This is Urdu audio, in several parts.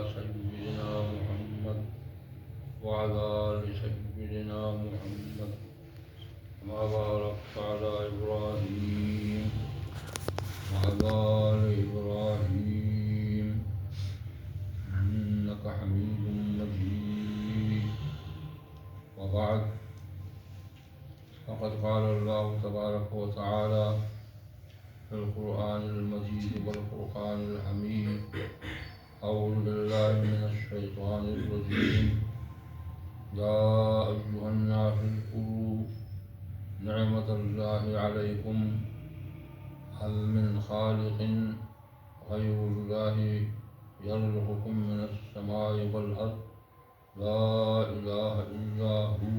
سيدنا محمد وعلى آل سيدنا محمد كما باركت على إبراهيم وعلى آل إبراهيم إنك حميد مجيد. وبعد، فقد قال الله تبارك وتعالى في القرآن المجيد والفرقان الحميد: أعوذ بالله من الشيطان الرجيم. يا أيها الناس اذكروا نعمة الله عليكم هل من خالق غير الله يرزقكم من السماء والأرض لا إله إلا هو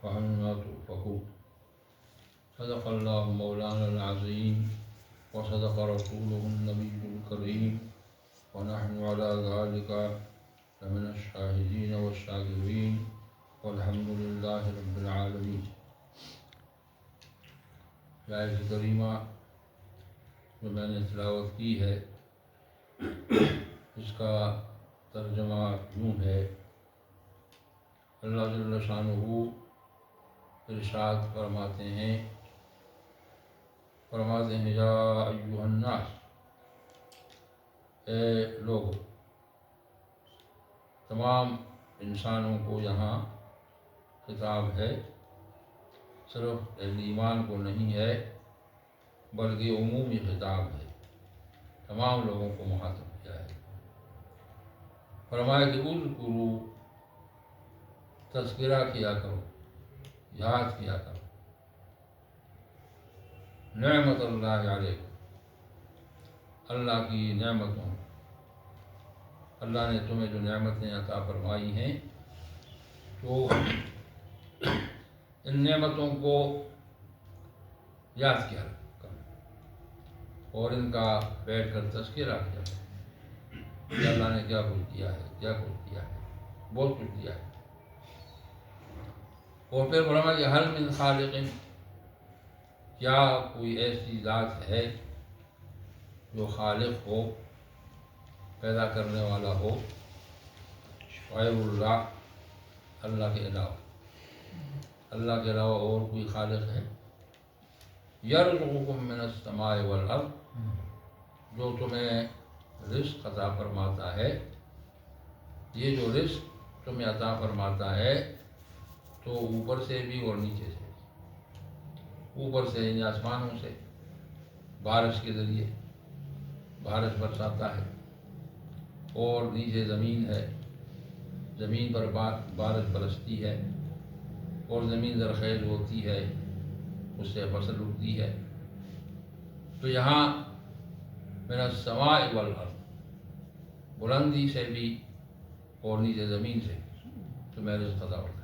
فأنى تؤفكون. صدق الله مولانا العظيم وصدق رسوله النبي الكريم ونحن على ذلك لمن الشاهدين والشاكرين والحمد لله رب العالمين. آیت کریمہ جو میں نے تلاوت کی ہے اس کا ترجمہ یوں ہے: اللہ جل شانہ ارشاد فرماتے ہیں یا ایھا الناس، اے لوگ. تمام انسانوں کو یہاں خطاب ہے، صرف اہل ایمان کو نہیں ہے بلکہ عمومی خطاب ہے، تمام لوگوں کو مخاطب کیا ہے. فرمایا کہ اذکروا، تذکرہ کیا کرو، یاد کیا کرو، نعمت اللہ علیکم، اللہ کی نعمتوں، اللہ نے تمہیں جو نعمتیں عطا فرمائی ہیں تو ان نعمتوں کو یاد کیا کرو اور ان کا بیٹھ کر تذکرہ کیا کرو کہ اللہ نے کیا کچھ کیا ہے، کیا کچھ کیا ہے، بہت کچھ کیا ہے. اور پھر فرمایا کہ حل من خالق، کیا کوئی ایسی ذات ہے جو خالق ہو، پیدا کرنے والا ہو، غیر اللہ، اللہ کے علاوہ، اللہ کے علاوہ اور کوئی خالق ہے؟ یرزقکم من السماء والارض، جو تمہیں رزق عطا فرماتا ہے. یہ جو رزق تمہیں عطا فرماتا ہے تو اوپر سے بھی اور نیچے سے. اوپر سے یعنی آسمانوں سے بارش کے ذریعے بارش برساتا ہے، اور نیچے زمین ہے، زمین پر بارش برستی ہے اور زمین زرخیز ہوتی ہے، اس سے فصل اگتی ہے. تو یہاں من السماء والارض، بلندی سے بھی اور نیچے زمین سے بھی تمہیں رزق عطا ہوتا ہے.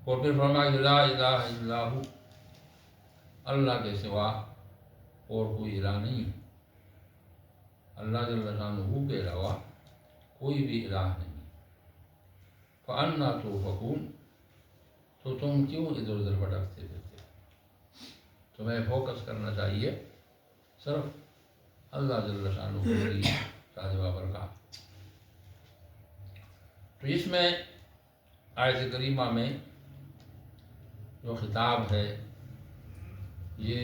اور پھر فرمایا کہ لا الہ الا ہو، اللہ کے سوا اور کوئی الہ نہیں ہے، اللہ جل شانہ کے علاوہ کوئی بھی الہ نہیں. فأنى تؤفكون، تو تم کیوں ادھر ادھر بھٹکتے پھرتے؟ تمہیں فوکس کرنا چاہیے صرف اللہ جل شانہ کی ذات بابرکات. تو اس میں آیت کریمہ میں جو خطاب ہے یہ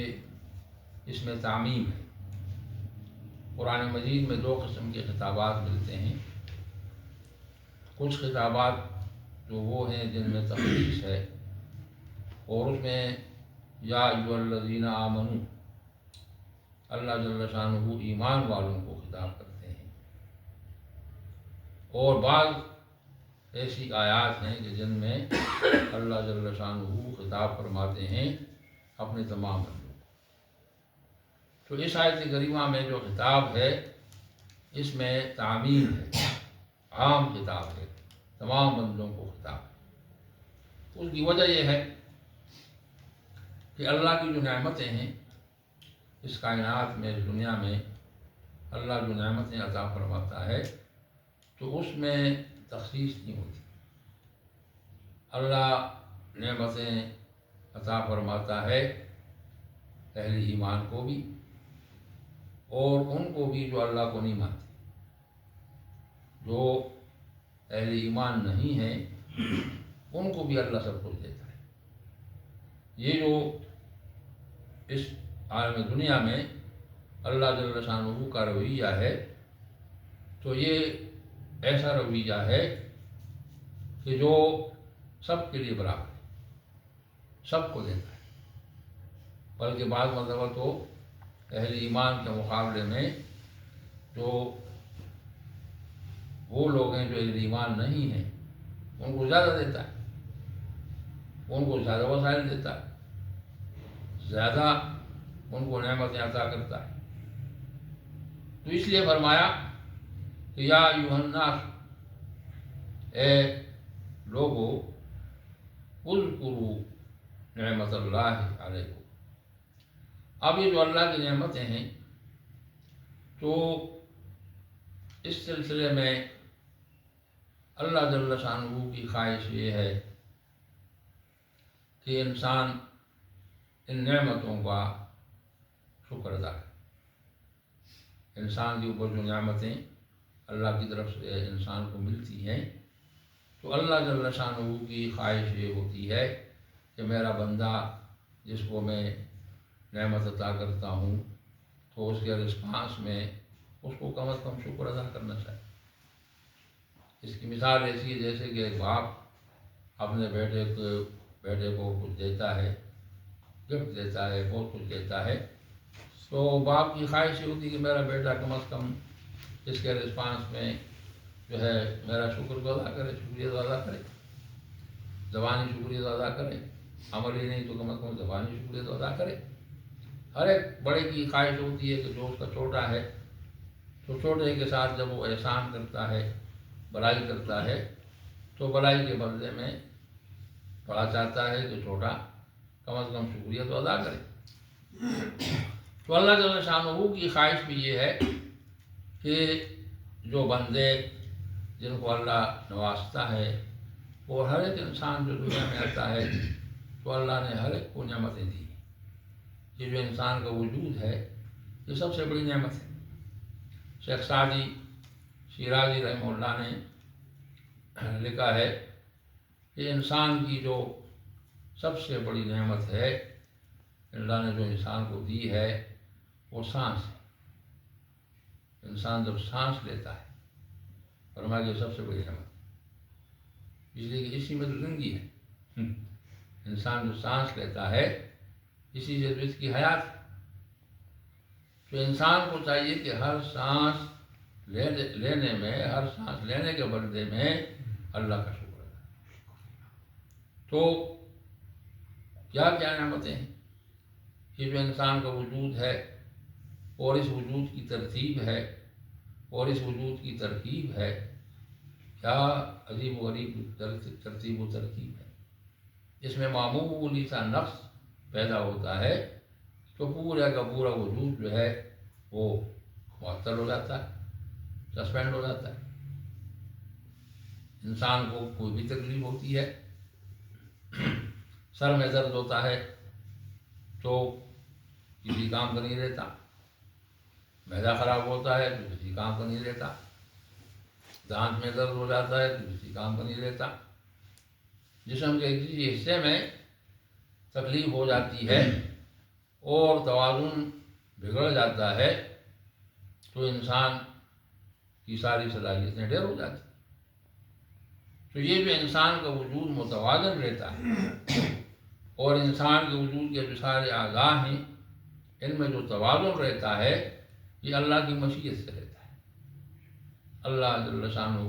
اس میں تعمیم ہے. قرآن مجید میں دو قسم کے خطابات ملتے ہیں. کچھ خطابات جو وہ ہیں جن میں تخصیص ہے، اور اس میں یا ایھا الذین آمنوا، اللہ جل شانہ ایمان والوں کو خطاب کرتے ہیں. اور بعض ایسی آیات ہیں کہ جن میں اللہ جل شانہ خطاب فرماتے ہیں اپنے تمام بندوں کو. تو اس آیت کریمہ میں جو خطاب ہے اس میں تعمیم ہے، عام خطاب ہے، تمام بندوں کو خطاب ہے. اس کی وجہ یہ ہے کہ اللہ کی جو نعمتیں ہیں اس کائنات میں، اس دنیا میں اللہ جو نعمتیں عطا فرماتا ہے تو اس میں تخصیص نہیں ہوتی. اللہ نعمتیں عطا فرماتا ہے اہل ایمان کو بھی اور ان کو بھی جو اللہ کو نہیں مانتے. جو اہل ایمان نہیں ہیں ان کو بھی اللہ سب کچھ دیتا ہے۔ یہ جو اس عالم دنیا میں اللہ جل شانہ کا رویہ ہے، تو یہ ایسا رویہ ہے کہ جو سب کے لیے برابر ہے، سب کو دیتا ہے۔ بلکہ بعض مرتبہ تو اہل ایمان کے مقابلے میں جو وہ لوگ ہیں جو اہل ایمان نہیں ہیں ان کو زیادہ دیتا ہے، ان کو زیادہ وسائل دیتا ہے، زیادہ ان کو نعمتیں عطا کرتا ہے۔ تو اس لیے فرمایا کہ یا ایھا الناس، اے لوگو، اذکروا نعمت اللہ علیکم۔ اب یہ جو اللہ کی نعمتیں ہیں، تو اس سلسلے میں اللہ جل شانہ کی خواہش یہ ہے کہ انسان ان نعمتوں کا شکر ادا کرے۔ انسان کے اوپر جو نعمتیں اللہ کی طرف سے انسان کو ملتی ہیں، تو اللہ جل شانہ کی خواہش یہ ہوتی ہے کہ میرا بندہ جس کو میں نعمت عطا کرتا ہوں تو اس کے رسپانس میں اس کو کم از کم شکر ادا کرنا چاہیے۔ اس کی مثال ایسی ہے جیسے کہ ایک باپ اپنے بیٹے کو کچھ دیتا ہے، گفٹ دیتا ہے، بہت کچھ دیتا ہے، تو باپ کی خواہش یہ ہوتی ہے کہ میرا بیٹا کم از کم اس کے رسپانس میں جو ہے میرا شکر تو ادا کرے، شکریہ تو ادا کرے، زبانی شکریہ تو ادا کرے، عملی نہیں تو کم از کم زبانی شکریہ تو ادا کرے۔ ہر ایک بڑے کی خواہش ہوتی ہے کہ جو اس کا چھوٹا ہے تو چھوٹے کے ساتھ جب وہ احسان کرتا ہے، بڑائی کرتا ہے، تو بڑائی کے بدلے میں بڑا چاہتا ہے کہ چھوٹا کم از کم شکریہ تو ادا کرے۔ تو اللہ جل شانہ کی خواہش بھی یہ ہے کہ جو بندے جن کو اللہ نوازتا ہے، اور ہر ایک انسان جو دنیا میں آتا ہے تو اللہ نے ہر ایک کو نعمتیں دی۔ یہ جو انسان کا وجود ہے یہ سب سے بڑی نعمت ہے۔ شیخ سعدی شیرازی رحمہ اللہ نے لکھا ہے کہ انسان کی جو سب سے بڑی نعمت ہے اللہ نے جو انسان کو دی ہے وہ سانس ہے۔ انسان جب سانس لیتا ہے، فرمایا کہ سب سے بڑی نعمت، اس لیے کہ اسی میں تو زندگی ہے۔ انسان جو سانس لیتا ہے اسی سے تو اس کی حیات ہے۔ تو انسان کو چاہیے کہ ہر سانس لینے میں، ہر سانس لینے کے بدلے میں اللہ کا شکر ادا کرے۔ تو کیا کیا نعمتیں ہیں؟ یہ جو انسان کا وجود ہے اور اس وجود کی ترتیب ہے اور اس وجود کی ترکیب ہے، کیا عجیب و غریب ترتیب و ترکیب ہے۔ اس میں معمولی سا نقص پیدا ہوتا ہے تو پورا کا پورا وجود جو ہے وہ معطل ہو جاتا ہے، سسپینڈ ہو جاتا ہے۔ انسان کو کوئی بھی تکلیف ہوتی ہے، سر میں درد ہوتا ہے تو کسی کام کا نہیں رہتا، معدہ خراب ہوتا ہے تو کسی کام کا نہیں رہتا، دانت میں درد ہو جاتا ہے تو کسی کام کا نہیں رہتا۔ جسم کے کسی حصے میں تکلیف ہو جاتی ہے اور توازن بگڑ جاتا ہے تو انسان کی ساری صلاحیتیں ڈیر ہو جاتی ہیں۔ تو یہ جو انسان کا وجود متوازن رہتا ہے اور انسان کے وجود کے جو سارے اعضاء ہیں ان میں جو توازن رہتا ہے یہ اللہ کی مشیت سے رہتا ہے، اللہ جل شانہ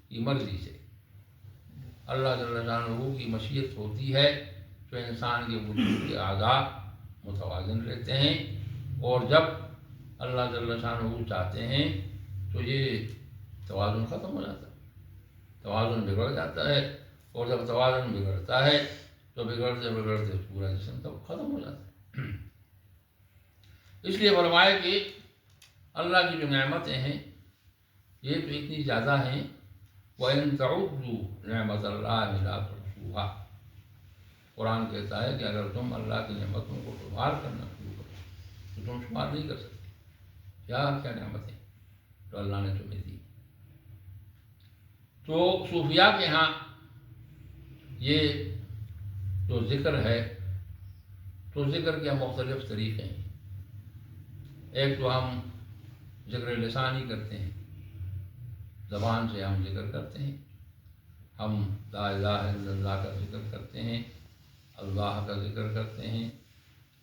کی مرضی سے۔ اللہ جل شانہ کی مشیت ہوتی ہے تو انسان کے وجود کے اعضاء متوازن رہتے ہیں، اور جب اللہ جل شانہ چاہتے ہیں تو یہ توازن ختم ہو جاتا ہے، توازن بگڑ جاتا ہے، اور جب توازن بگڑتا ہے تو بگڑتے بگڑتے پورا جسم تب ختم ہو جاتا ہے۔ اس لیے فرمایا کہ اللہ کی جو نعمتیں ہیں یہ تو اتنی زیادہ ہیں، وَإِن تَعُدُّوا نِعْمَتَ اللَّهِ لَا تُحْصُوهَا۔ قرآن کہتا ہے کہ اگر تم اللہ کی نعمتوں کو شمار کرنا شروع کرو تو تم شمار نہیں کر سکتے۔ کیا کیا نعمتیں تو اللہ نے تمہیں دی۔ تو صوفیاء کے ہاں یہ جو ذکر ہے تو ذکر کے مختلف طریقے ہیں. ایک تو ہم ذکر لسانی کرتے ہیں، زبان سے ہم ذکر کرتے ہیں، ہم لا الہ الا اللہ کا ذکر کرتے ہیں، اللہ کا ذکر کرتے ہیں،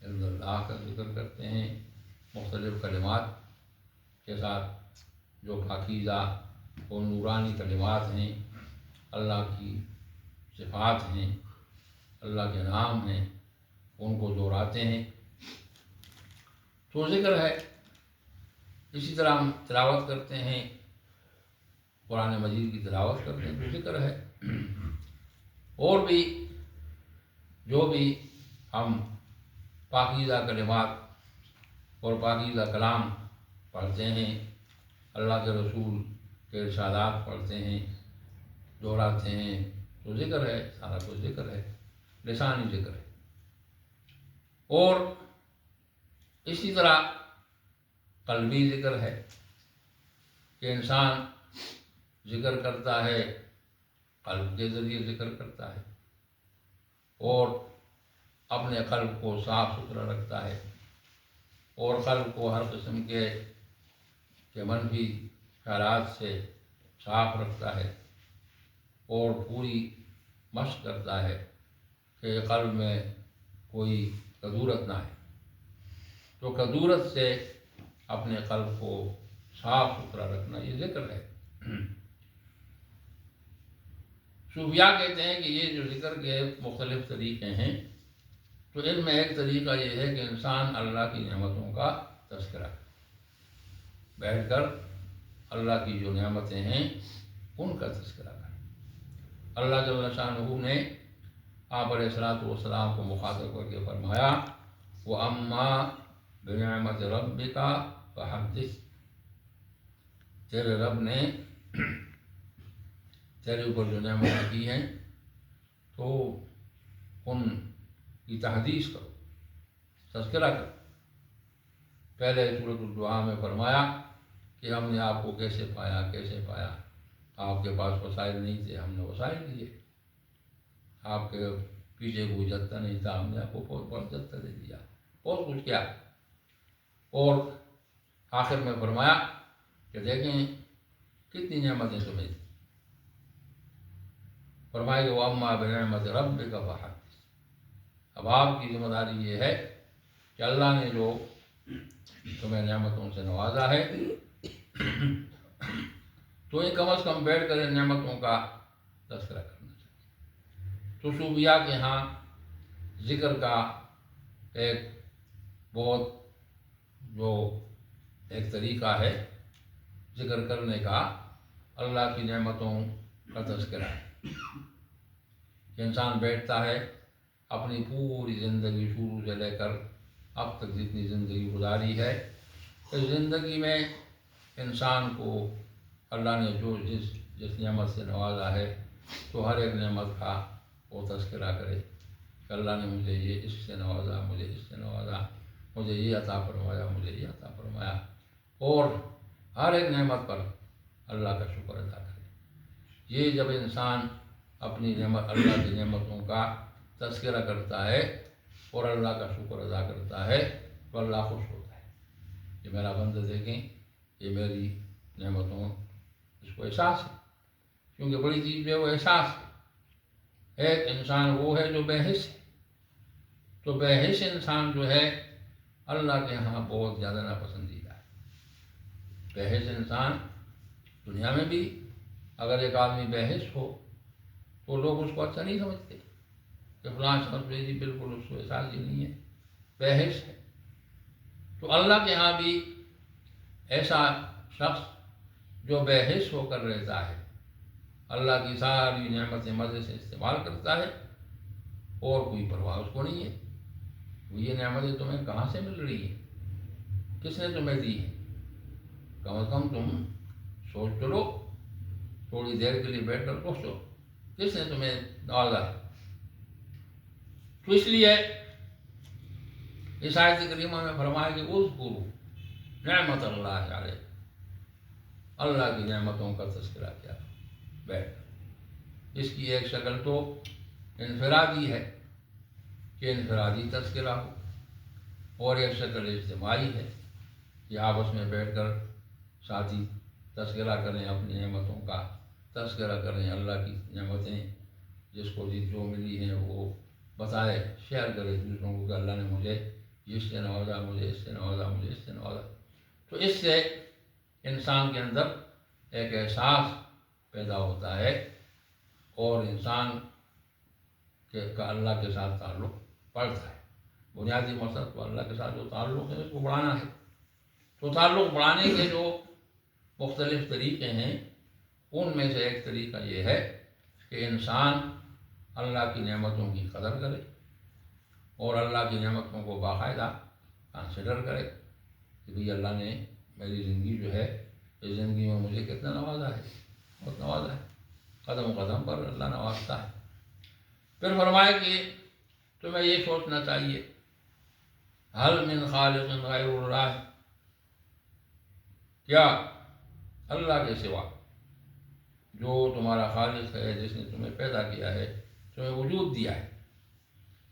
الا اللہ کا ذکر کرتے ہیں، مختلف کلمات کے ساتھ جو پاکیزہ اور نورانی کلمات ہیں، اللہ کی صفات ہیں، اللہ کے نام ہیں، ان کو دہراتے ہیں تو ذکر ہے. اسی طرح ہم تلاوت کرتے ہیں، قرآن مجید کی تلاوت کرتے ہیں تو ذکر ہے. اور بھی جو بھی ہم پاکیزہ کلمات اور پاکیزہ کلام پڑھتے ہیں، اللہ کے رسول کے ارشادات پڑھتے ہیں، دہراتے ہیں تو ذکر ہے. سارا کچھ ذکر ہے، لسانی ذکر ہے. اور اسی طرح قلبی ذکر ہے کہ انسان ذکر کرتا ہے، قلب کے ذریعے ذکر کرتا ہے اور اپنے قلب کو صاف ستھرا رکھتا ہے اور قلب کو ہر قسم کے منفی خیالات سے صاف رکھتا ہے اور پوری مشق کرتا ہے کہ قلب میں کوئی کدورت نہ ہے. تو کدورت سے اپنے قلب کو صاف ستھرا رکھنا یہ ذکر ہے. صوفیاء کہتے ہیں کہ یہ جو ذکر کے مختلف طریقے ہیں تو ان میں ایک طریقہ یہ ہے کہ انسان اللہ کی نعمتوں کا تذکرہ بیٹھ کر اللہ کی جو نعمتیں ہیں ان کا تذکرہ کرے. اللہ جل شانہ نے آپ علیہ الصلوۃ والسلام کو مخاطب کر کے فرمایا وَأَمَّا بِنِعْمَةِ رَبِّكَ فَحَدِّثْ، تیرے رب نے تیرے اوپر جو نعمتیں کی ہیں تو ان کی تحدیث کرو، تذکرہ کرو. پہلے سورۃ الدعاء میں فرمایا کہ ہم نے آپ کو کیسے پایا کیسے پایا. آپ کے پاس وسائل نہیں تھے، ہم نے وسائل دیے. آپ کے پیچھے کوئی جتھا نہیں تھا، ہم نے آپ کو بہت بڑا جتھا دے دیا، بہت کچھ کیا. اور آخر میں فرمایا کہ دیکھیں کتنی نعمتیں تمہیں دی. فرمایا کہ وَأَمَّا بِنِعْمَةِ رَبِّكَ فَحَدِّثْ. اب آپ کی ذمہ داری یہ ہے کہ اللہ نے جو تمہیں نعمتوں سے نوازا ہے تو یہ کم از کم بیٹھ کر ان نعمتوں کا تذکرہ کرنا چاہیے. تو صوفیاء کے ہاں ذکر کا ایک بہت جو ایک طریقہ ہے ذکر کرنے کا، اللہ کی نعمتوں کا تذکرہ ہے کہ انسان بیٹھتا ہے اپنی پوری زندگی شروع سے لے کر اب تک جتنی زندگی گزاری ہے اس زندگی میں انسان کو اللہ نے جو جس نعمت سے نوازا ہے تو ہر ایک نعمت کا وہ تذکرہ کرے کہ اللہ نے مجھے یہ اس سے نوازا، مجھے اس سے نوازا، مجھے یہ عطا فرمایا، مجھے یہ عطا فرمایا. اور ہر ایک نعمت پر اللہ کا شکر ادا کرے. یہ جب انسان اپنی نعمت اللہ کی نعمتوں کا تذکرہ کرتا ہے اور اللہ کا شکر ادا کرتا ہے تو اللہ خوش ہوتا ہے کہ میرا بندہ دیکھیں یہ میری نعمتوں اس کو احساس ہے. کیونکہ بڑی چیز جو ہے وہ احساس ہے. ایک انسان وہ ہے جو بے حس ہے، تو بے حس انسان جو ہے اللہ کے ہاں بہت زیادہ ناپسندیدہ ہے. بے حس انسان دنیا میں بھی اگر ایک آدمی بے حس ہو تو لوگ اس کو اچھا نہیں سمجھتے کہ فلاں شخص جی بالکل اس کو احساس ہی نہیں ہے، بے حس ہے. تو اللہ کے ہاں بھی ایسا شخص جو بے حس ہو کر رہتا ہے، اللہ کی ساری نعمتیں مزے سے استعمال کرتا ہے اور کوئی پرواہ اس کو نہیں ہے. یہ نعمتیں تمہیں کہاں سے مل رہی ہیں، کس نے تمہیں دی ہیں؟ کم از کم تم سوچ تو لو، تھوڑی دیر کے لیے بیٹھ کر سوچو کس نے تمہیں نوازا ہے. تو اس لیے اس آیت کریمہ میں فرمایا کہ اذکروا نعمت اللہ علیہ، اللہ کی نعمتوں کا تذکرہ کیا. بیٹھ کر۔ اس کی ایک شکل تو انفرادی ہے کہ انفرادی تذکرہ ہو، اور ایک شکل اجتماعی ہے کہ آپس میں بیٹھ کر ساتھی تذکرہ کریں، اپنی نعمتوں کا تذکرہ کریں، اللہ کی نعمتیں جس کو جو ملی ہیں وہ بتائے، شیئر کرے دوسروں کو کہ اللہ نے مجھے اس سے نوازا، مجھے اس سے نوازا، مجھے اس سے نوازا۔ تو اس سے انسان کے اندر ایک احساس پیدا ہوتا ہے، اور انسان کا اللہ کے ساتھ تعلق بڑھتا ہے۔ بنیادی مقصد تو اللہ کے ساتھ جو تعلق ہے اس کو بڑھانا ہے۔ تو تعلق بڑھانے کے جو مختلف طریقے ہیں، ان میں سے ایک طریقہ یہ ہے کہ انسان اللہ کی نعمتوں کی قدر کرے، اور اللہ کی نعمتوں کو باقاعدہ کنسیڈر کرے کہ بھئی اللہ نے میری زندگی جو ہے، اس زندگی میں مجھے کتنا نوازا ہے، بہت نوازا ہے، قدم قدم پر اللہ نوازتا ہے۔ پھر فرمائے کہ تمہیں یہ سوچنا چاہیے، حل من خالق غیر اللہ، کیا اللہ کے سوا جو تمہارا خالق ہے، جس نے تمہیں پیدا کیا ہے، تمہیں وجود دیا ہے،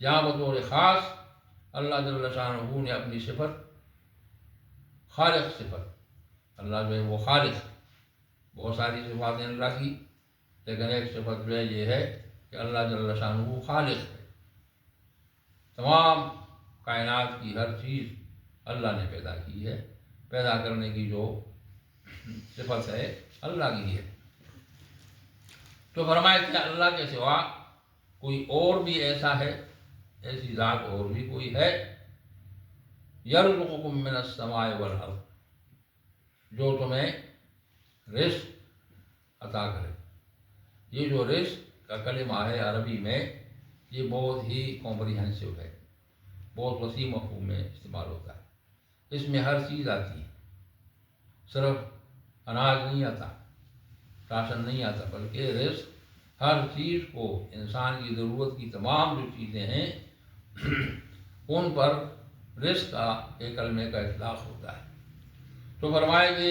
یہاں بطور خاص اللہ جل شانہ نے اپنی صفت خالق صفت، اللہ جو ہے وہ خالق ہے۔ بہت ساری صفات ہیں اللہ کی، لیکن ایک صفت جو ہے یہ ہے کہ اللہ جل شانہ خالق ہے۔ تمام کائنات کی ہر چیز اللہ نے پیدا کی ہے، پیدا کرنے کی جو صفت ہے اللہ کی ہے۔ تو فرمایا کہ اللہ کے سوا کوئی اور بھی ایسا ہے، ایسی ذات اور بھی کوئی ہے، یرزقکم من السماء والارض، جو تمہیں رزق عطا کرے۔ یہ جو رزق کا کلمہ ہے عربی میں، یہ بہت ہی کمپریہنسو ہے، بہت وسیع مفہوم میں استعمال ہوتا ہے۔ اس میں ہر چیز آتی ہے، صرف اناج نہیں آتا، راشن نہیں آتا، بلکہ رزق ہر چیز کو، انسان کی ضرورت کی تمام جو چیزیں ہیں ان پر رزق کا ایک کلمے کا اطلاق ہوتا ہے۔ تو فرمائے کہ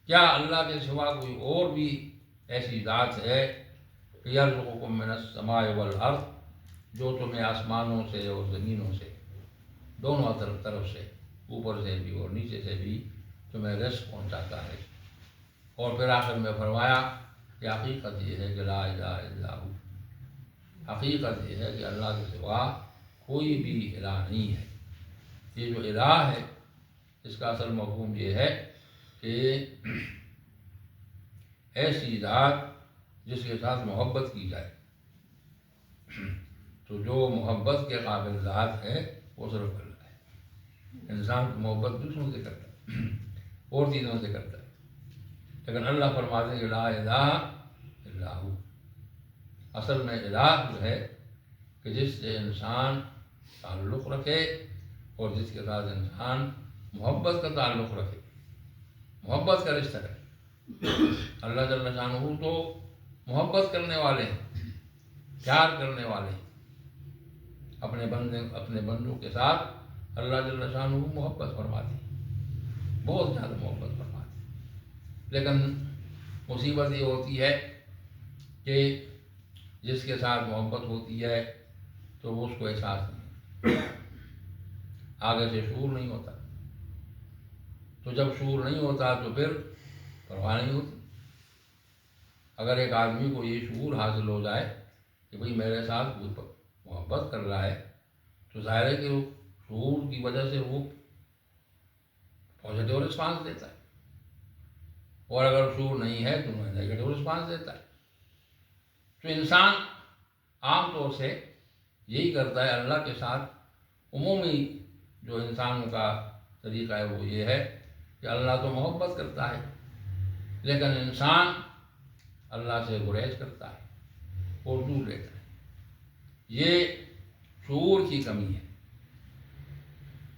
کیا اللہ کے سوا کوئی اور بھی ایسی ذات ہے کہ یرزقکم من السماء والارض، جو تمہیں آسمانوں سے اور زمینوں سے، دونوں طرف سے، اوپر سے بھی اور نیچے سے بھی تمہیں رزق پہنچاتا ہے۔ اور پھر آخر میں فرمایا کہ حقیقت یہ ہے کہ لا الہ الا ہو، حقیقت یہ ہے کہ اللہ کے سوا کوئی بھی الہ نہیں ہے۔ یہ جو الہ ہے، اس کا اصل مفہوم یہ ہے کہ ایسی ذات جس کے ساتھ محبت کی جائے۔ تو جو محبت کے قابل ذات ہے وہ صرف اللہ ہے۔ انسان کو محبت دوسروں سے کرتا ہے، اور چیزوں سے کرتا ہے، لیکن اللہ فرماتے ہیں کہ لا الہ الا ہو۔ اصل میں الہ جو ہے کہ جس سے انسان تعلق رکھے، اور جس کے ساتھ انسان محبت کا تعلق رکھے، محبت کا رشتہ رکھے۔ اللہ جل شانہ تو محبت کرنے والے ہیں، پیار کرنے والے ہیں اپنے بندوں کے ساتھ۔ اللہ جل شانہ محبت فرماتے ہیں، بہت زیادہ محبت فرماتے ہیں، لیکن مصیبت یہ ہوتی ہے کہ جس کے ساتھ محبت ہوتی ہے تو وہ اس کو احساس نہیں، آگے سے شعور نہیں ہوتا۔ تو جب شعور نہیں ہوتا تو پھر پرواہ نہیں ہوتی۔ اگر ایک آدمی کو یہ شعور حاصل ہو جائے کہ بھئی میرے ساتھ کوئی محبت کر رہا ہے، تو ظاہر ہے کہ شعور کی وجہ سے وہ پازیٹیو رسپانس دیتا ہے، اور اگر شعور نہیں ہے تو وہ نیگیٹو رسپانس دیتا ہے۔ تو انسان عام طور سے یہی کرتا ہے اللہ کے ساتھ۔ عمومی جو انسانوں کا طریقہ ہے وہ یہ ہے کہ اللہ تو محبت کرتا ہے، لیکن انسان اللہ سے گریز کرتا ہے اور دور رہتا ہے۔ یہ شعور کی کمی ہے۔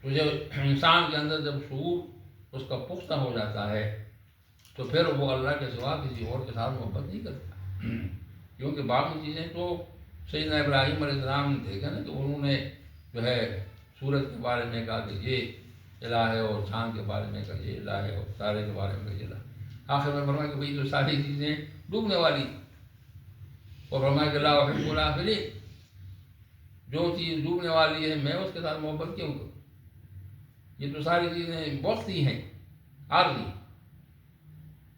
تو جب انسان کے اندر جب شعور اس کا پختہ ہو جاتا ہے تو پھر وہ اللہ کے سوا کسی اور کے ساتھ محبت نہیں کرتا، کیونکہ باقی چیزیں تو سیدنا ابراہیم علیہ السلام نے دیکھا نا کہ انہوں نے جو ہے سورج کے بارے میں کہا کہ یہ الہ ہے، اور چاند کے بارے میں کہا یہ الہ ہے، اور تارے کے بارے میں کہا یہ الہ۔ آخر میں فرمایا کہ بھئی تو ساری چیزیں ڈوبنے والی، اور فرمایا کہ لا احب الآفلین، جو چیز ڈوبنے والی ہے میں اس کے ساتھ محبت کیوں کروں؟ یہ تو ساری چیزیں وقتی ہیں، عارضی۔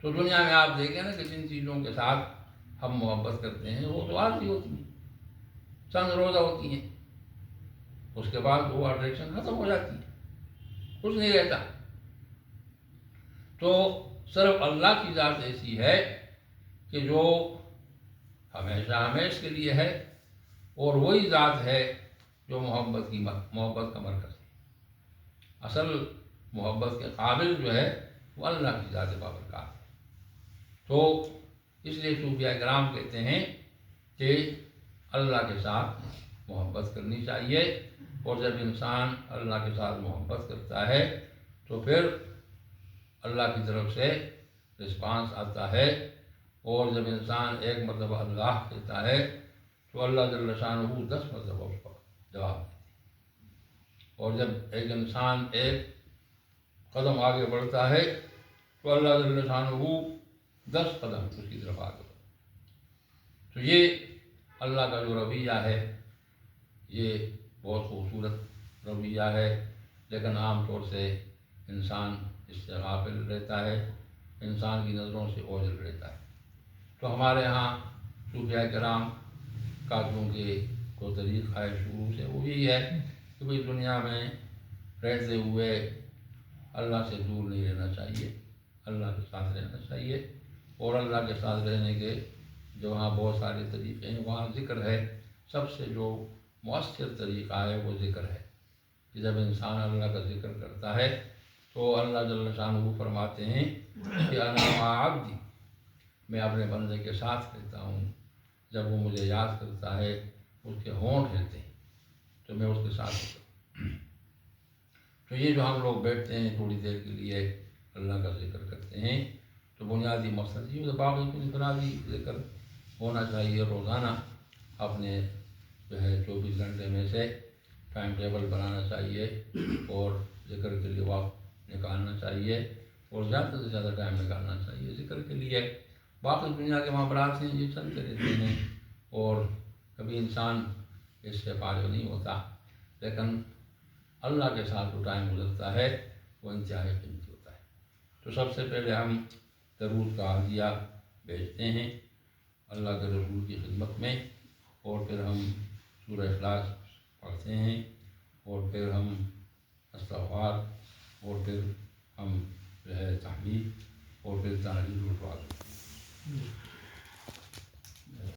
تو دنیا میں آپ دیکھیں نا کہ جن چیزوں کے ساتھ ہم محبت کرتے ہیں وہ تو عارضی ہوتی ہیں، چند روزہ ہوتی ہیں، اس کے بعد وہ اٹریکشن ختم ہو جاتی ہے، کچھ نہیں رہتا۔ تو صرف اللہ کی ذات ایسی ہے کہ جو ہمیشہ ہمیش کے لیے ہے، اور وہی ذات ہے جو محبت کا مرکز ہے۔ اصل محبت کے قابل جو ہے وہ اللہ کی ذات بابرکات ہے۔ تو اس لیے صوفیاء کرام کہتے ہیں کہ اللہ کے ساتھ محبت کرنی چاہیے، اور جب انسان اللہ کے ساتھ محبت کرتا ہے تو پھر اللہ کی طرف سے رسپانس آتا ہے، اور جب انسان ایک مرتبہ اللہ کہتا ہے تو اللہ جل شانہ 10 مرتبہ اس کو جواب دیتے ہیں، اور جب ایک انسان ایک قدم آگے بڑھتا ہے تو اللہ جل شانہ 10 قدم اس کی طرف آگے بڑھتا ہے۔ تو یہ اللہ کا جو رویہ ہے یہ بہت خوبصورت رویہ ہے، لیکن عام طور سے انسان اس سے غافل رہتا ہے، انسان کی نظروں سے اوجھل رہتا ہے۔ تو ہمارے ہاں صوفیاء کرام کا کیونکہ وہ طریقہ ہے شروع سے وہ یہی ہے کہ بھئی دنیا میں رہتے ہوئے اللہ سے دور نہیں رہنا چاہیے، اللہ کے ساتھ رہنا چاہیے، اور اللہ کے ساتھ رہنے کے جو وہاں بہت سارے طریقے ہیں، وہاں ذکر ہے۔ سب سے جو مؤثر طریقہ ہے وہ ذکر ہے، کہ جب انسان اللہ کا ذکر کرتا ہے تو اللہ جل شانہ فرماتے ہیں کہ انا مع عبدی، میں اپنے بندے کے ساتھ رہتا ہوں، جب وہ مجھے یاد کرتا ہے اس کے ہونٹ ہلتے ہیں تو میں اس کے ساتھ ہوتا ہوں۔ تو یہ جو ہم لوگ بیٹھتے ہیں تھوڑی دیر کے لیے اللہ کا ذکر کرتے ہیں، تو بنیادی مقصد یہ باقی کچھ انفرادی ذکر ہونا چاہیے، روزانہ اپنے جو ہے 24 گھنٹے میں سے ٹائم ٹیبل بنانا چاہیے، اور ذکر کے لیے وقت نکالنا چاہیے، اور زیادہ سے زیادہ ٹائم نکالنا چاہیے ذکر کے لیے۔ باقی دنیا کے معاملات ہیں یہ چلتے رہتے ہیں، اور کبھی انسان اس سے فارغ نہیں ہوتا، لیکن اللہ کے ساتھ جو ٹائم گزرتا ہے وہ انتہائی قیمتی ہوتا ہے۔ تو سب سے پہلے ہم درود کا عطیہ بھیجتے ہیں اللہ کے رسول کی خدمت میں، اور پھر ہم سورہ اخلاص پڑھتے ہیں، اور پھر ہم استغفار، اور پھر ہم جو ہے تحمید، اور پھر تحلیل و تعظیم۔